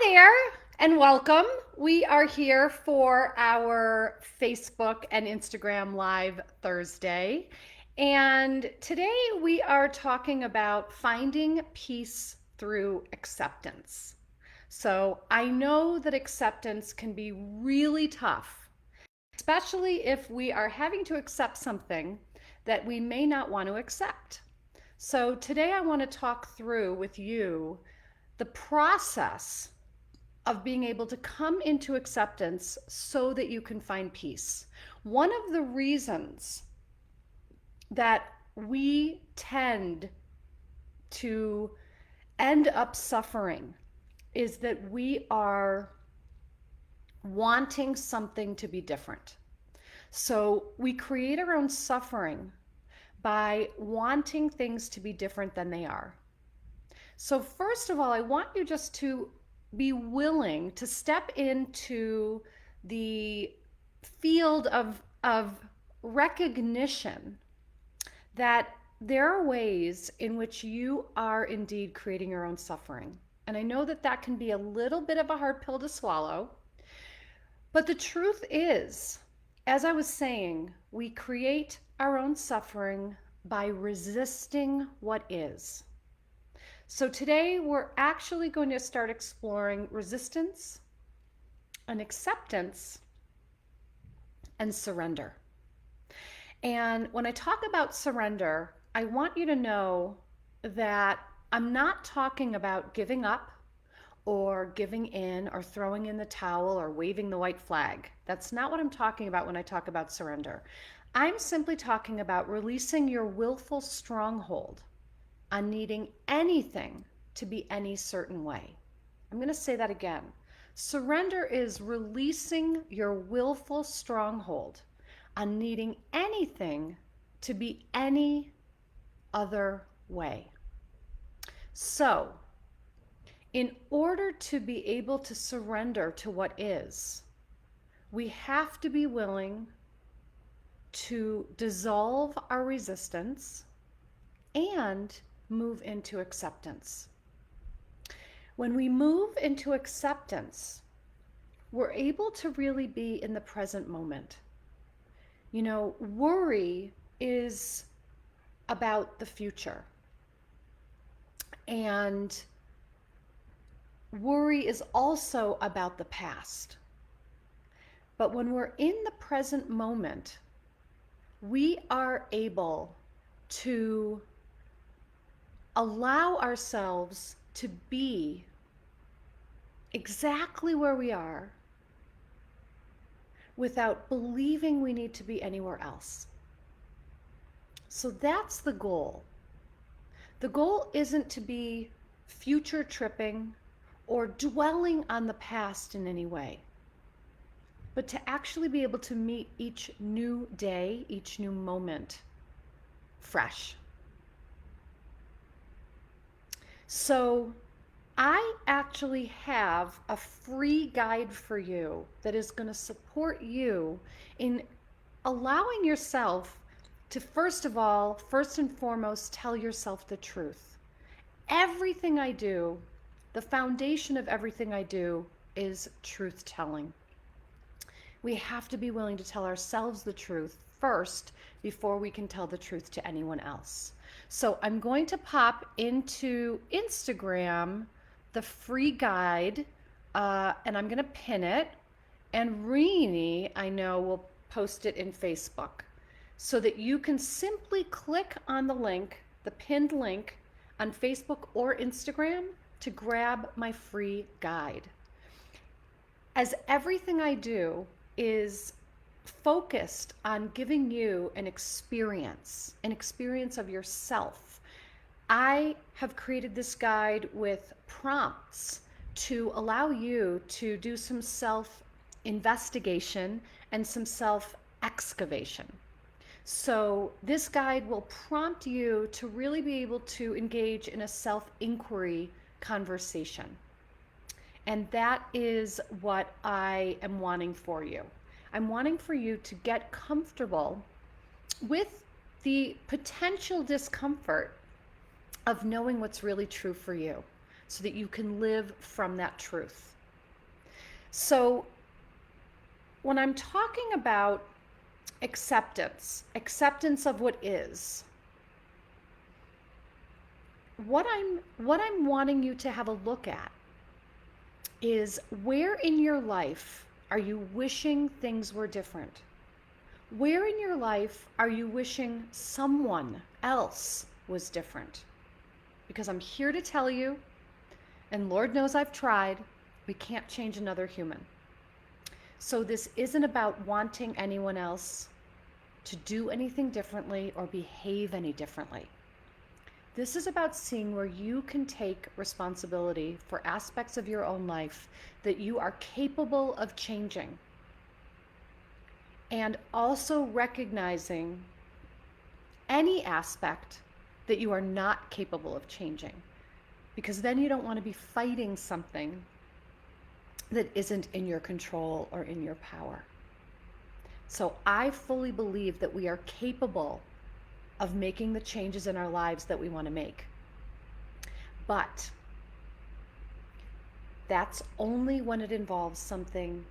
there and welcome. We are here for our Facebook and Instagram Live Thursday. And today we are talking about finding peace through acceptance. So I know that acceptance can be really tough, especially if we are having to accept something that we may not want to accept. So today I want to talk through with you the process of being able to come into acceptance so that you can find peace. One of the reasons that we tend to end up suffering is that we are wanting something to be different. So we create our own suffering by wanting things to be different than they are. So, first of all, I want you just to be willing to step into the field of recognition that there are ways in which you are indeed creating your own suffering. And I know that that can be a little bit of a hard pill to swallow. But the truth is, as I was saying, we create our own suffering by resisting what is. So today we're actually going to start exploring resistance and acceptance and surrender. And when I talk about surrender, I want you to know that I'm not talking about giving up or giving in or throwing in the towel or waving the white flag. That's not what I'm talking about when I talk about surrender. I'm simply talking about releasing your willful stronghold on needing anything to be any certain way. I'm going to say that again. Surrender is releasing your willful stronghold on needing anything to be any other way. So, in order to be able to surrender to what is, we have to be willing to dissolve our resistance and move into acceptance. When we move into acceptance, we're able to really be in the present moment. You know, worry is about the future, and worry is also about the past. But when we're in the present moment, we are able to allow ourselves to be exactly where we are without believing we need to be anywhere else. So that's the goal. The goal isn't to be future tripping or dwelling on the past in any way, but to actually be able to meet each new day, each new moment fresh. So I actually have a free guide for you that is going to support you in allowing yourself to, first of all, first and foremost, tell yourself the truth. Everything I do, the foundation of everything I do is truth telling. We have to be willing to tell ourselves the truth first before we can tell the truth to anyone else. So I'm going to pop into Instagram the free guide, and I'm going to pin it. And Rini, I know, will post it in Facebook so that you can simply click on the link, the pinned link on Facebook or Instagram to grab my free guide. As everything I do is focused on giving you an experience of yourself. I have created this guide with prompts to allow you to do some self-investigation and some self-excavation. So this guide will prompt you to really be able to engage in a self-inquiry conversation. And that is what I am wanting for you. I'm wanting for you to get comfortable with the potential discomfort of knowing what's really true for you. so that you can live from that truth. So when I'm talking about acceptance of what is, what I'm wanting you to have a look at is, where in your life are you wishing things were different? Where in your life are you wishing someone else was different? Because I'm here to tell you, and Lord knows I've tried, we can't change another human. So this isn't about wanting anyone else to do anything differently or behave any differently. This is about seeing where you can take responsibility for aspects of your own life that you are capable of changing. And also recognizing any aspect that you are not capable of changing. Because then you don't want to be fighting something that isn't in your control or in your power. So I fully believe that we are capable of making the changes in our lives that we want to make. But that's only when it involves something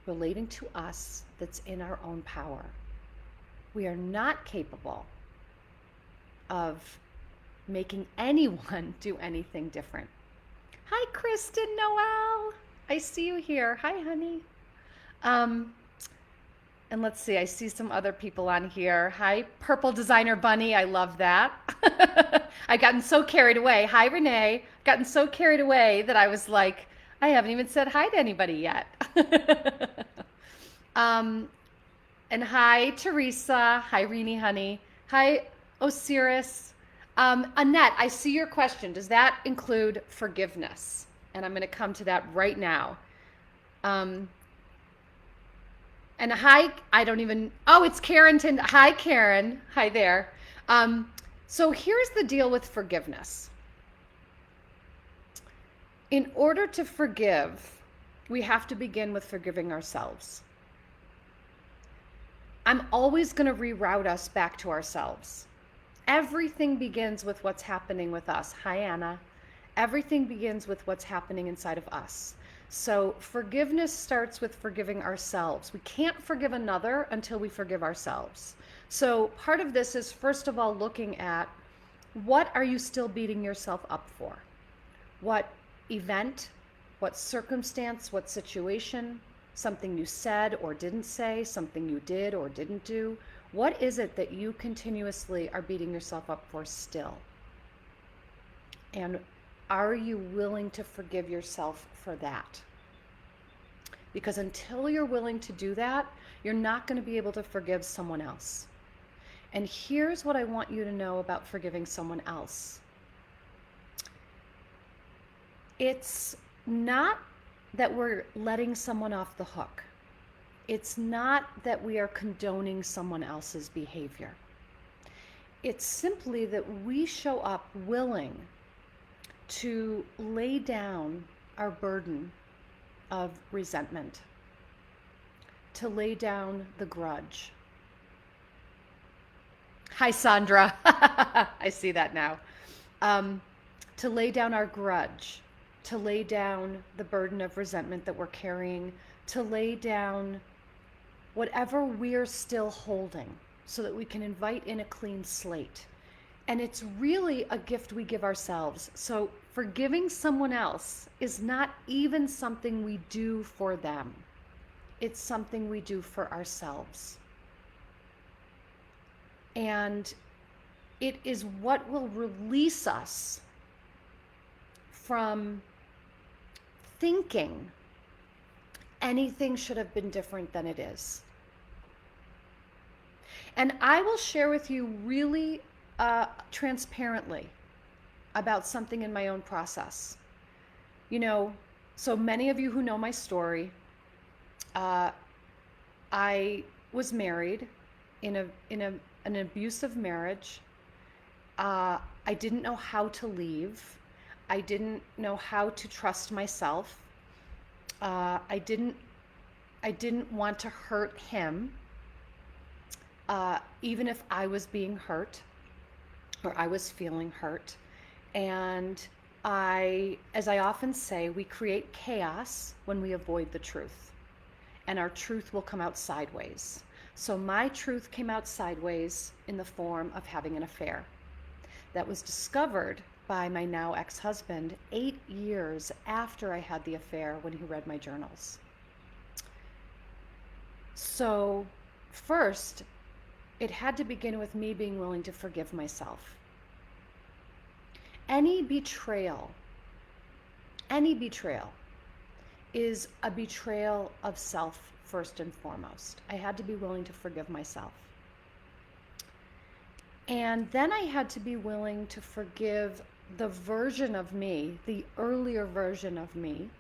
relating to us that's in our own power. We are not capable of making anyone do anything different. Hi, Kristen Noel. I see you here. Hi, honey. And let's see, I see some other people on here. Hi, Purple Designer Bunny. I love that. I've gotten so carried away. Hi, Renee. Gotten so carried away that I was like, I haven't even said hi to anybody yet. And hi, Teresa. Hi, Reenie, honey. Hi, Osiris. Annette, I see your question. Does that include forgiveness? And I'm going to come to that right now. And hi, it's Karen. Hi, Karen. Hi there. So here's the deal with forgiveness. In order to forgive, we have to begin with forgiving ourselves. I'm always going to reroute us back to ourselves. Everything begins with what's happening with us. Hi, Anna. Everything begins with what's happening inside of us. So forgiveness starts with forgiving ourselves. We can't forgive another until we forgive ourselves. So part of this is, first of all, looking at, what are you still beating yourself up for? What event, what circumstance, what situation, something you said or didn't say, something you did or didn't do. What is it that you continuously are beating yourself up for still? And are you willing to forgive yourself for that? Because until you're willing to do that, you're not going to be able to forgive someone else. And here's what I want you to know about forgiving someone else. It's not that we're letting someone off the hook. It's not that we are condoning someone else's behavior. It's simply that we show up willing to lay down our burden of resentment, to lay down the grudge. Hi, Sandra. I see that now. To lay down our grudge, to lay down the burden of resentment that we're carrying, to lay down whatever we're still holding so that we can invite in a clean slate. And it's really a gift we give ourselves. So forgiving someone else is not even something we do for them. It's something we do for ourselves. And it is what will release us from thinking anything should have been different than it is. And I will share with you really transparently about something in my own process. You know, so many of you who know my story, I was married in an abusive marriage. I didn't know how to leave. I didn't know how to trust myself. I didn't want to hurt him, even if I was being hurt or I was feeling hurt. And as I often say, we create chaos when we avoid the truth, and our truth will come out sideways. So my truth came out sideways in the form of having an affair that was discovered by my now ex-husband 8 years after I had the affair, when he read my journals. So first, it had to begin with me being willing to forgive myself. Any betrayal is a betrayal of self first and foremost. I had to be willing to forgive myself. And then I had to be willing to forgive the version of me, the earlier version of me,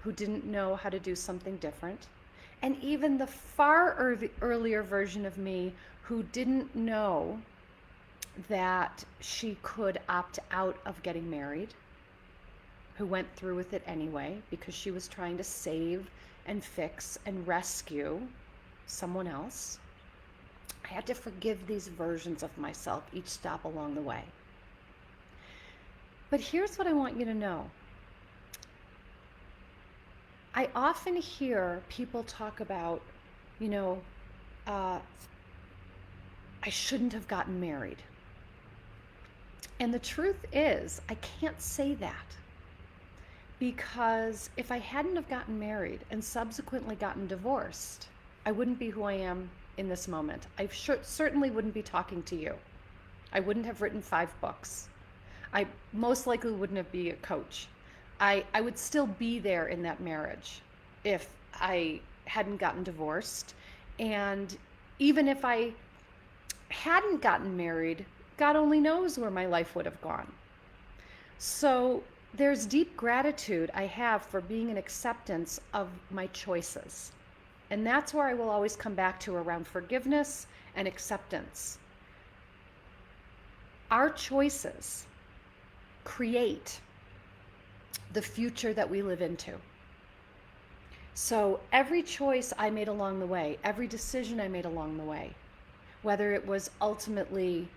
who didn't know how to do something different. And even the far earlier version of me who didn't know that she could opt out of getting married, who went through with it anyway because she was trying to save and fix and rescue someone else. I had to forgive these versions of myself each stop along the way. But here's what I want you to know. I often hear people talk about, I shouldn't have gotten married. And the truth is, I can't say that, because if I hadn't have gotten married and subsequently gotten divorced, I wouldn't be who I am in this moment. I certainly wouldn't be talking to you. I wouldn't have written 5 books. I most likely wouldn't have been a coach. I would still be there in that marriage if I hadn't gotten divorced. And even if I hadn't gotten married, God only knows where my life would have gone. So there's deep gratitude I have for being an acceptance of my choices. And that's where I will always come back to, around forgiveness and acceptance. Our choices create the future that we live into. So every choice I made along the way, every decision I made along the way, whether it was ultimately,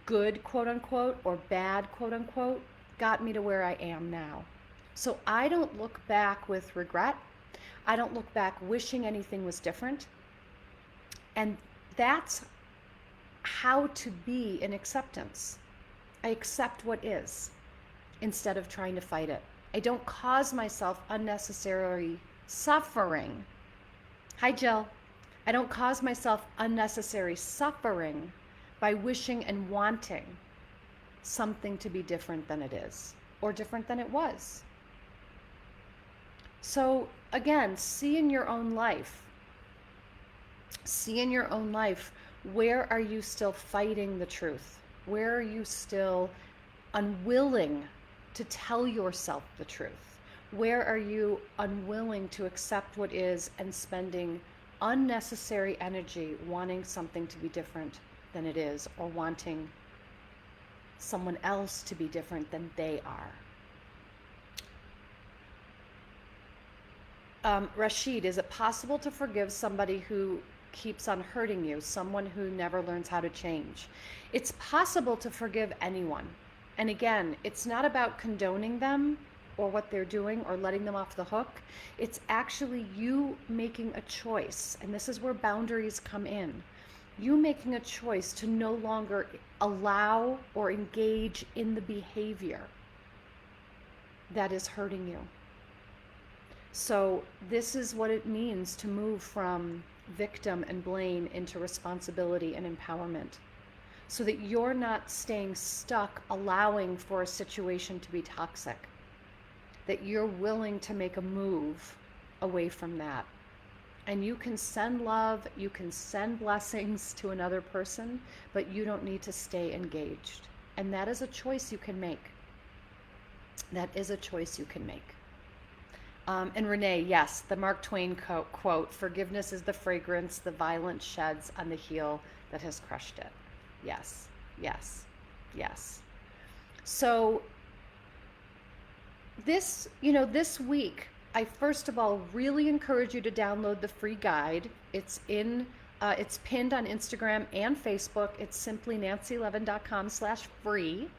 good, quote unquote, or bad, quote unquote, got me to where I am now. So I don't look back with regret. I don't look back wishing anything was different. And that's how to be in acceptance. I accept what is instead of trying to fight it. I don't cause myself unnecessary suffering. Hi, Jill. I don't cause myself unnecessary suffering by wishing and wanting something to be different than it is, or different than it was. So again, see in your own life, where are you still fighting the truth? Where are you still unwilling to tell yourself the truth? Where are you unwilling to accept what is and spending unnecessary energy wanting something to be different than it is, or wanting someone else to be different than they are? Rashid, is it possible to forgive somebody who keeps on hurting you, someone who never learns how to change? It's possible to forgive anyone. And again, it's not about condoning them or what they're doing or letting them off the hook. It's actually you making a choice. And this is where boundaries come in. You making a choice to no longer allow or engage in the behavior that is hurting you. So this is what it means to move from victim and blame into responsibility and empowerment, so that you're not staying stuck allowing for a situation to be toxic, that you're willing to make a move away from that. And you can send love, you can send blessings to another person, but you don't need to stay engaged. And that is a choice you can make. That is a choice you can make. And Renee, yes, the Mark Twain quote, forgiveness is the fragrance the violence sheds on the heel that has crushed it. Yes, yes, yes. So this week, I first of all really encourage you to download the free guide. It's pinned on Instagram and Facebook. It's simply nancylevin.com/free.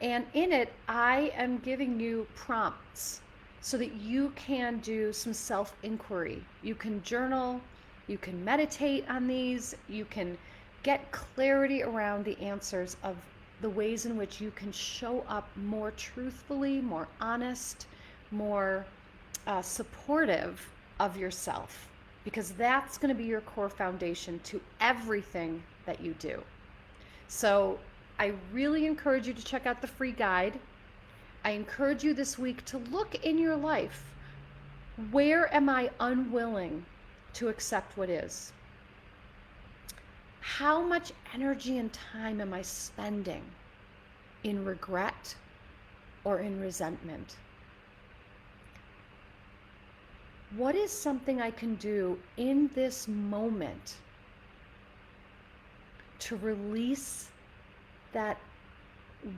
And in it, I am giving you prompts so that you can do some self inquiry. You can journal, you can meditate on these, you can get clarity around the answers of the ways in which you can show up more truthfully, more honest, more supportive of yourself, because that's going to be your core foundation to everything that you do. So I really encourage you to check out the free guide. I encourage you this week to look in your life. Where am I unwilling to accept what is? How much energy and time am I spending in regret or in resentment? What is something I can do in this moment to release that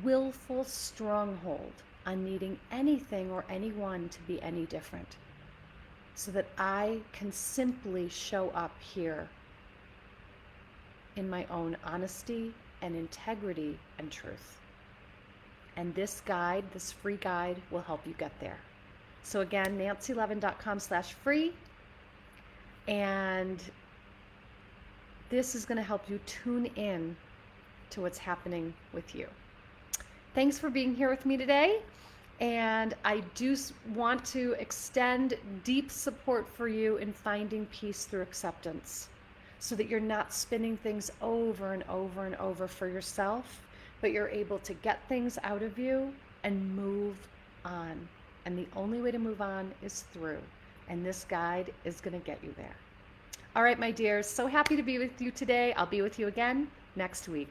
willful stronghold on needing anything or anyone to be any different, so that I can simply show up here in my own honesty and integrity and truth? And this guide, this free guide, will help you get there. So again, nancylevin.com/free. And this is going to help you tune in to what's happening with you. Thanks for being here with me today. And I do want to extend deep support for you in finding peace through acceptance, so that you're not spinning things over and over and over for yourself, but you're able to get things out of you and move on. And the only way to move on is through. And this guide is going to get you there. All right, my dears, so happy to be with you today. I'll be with you again next week.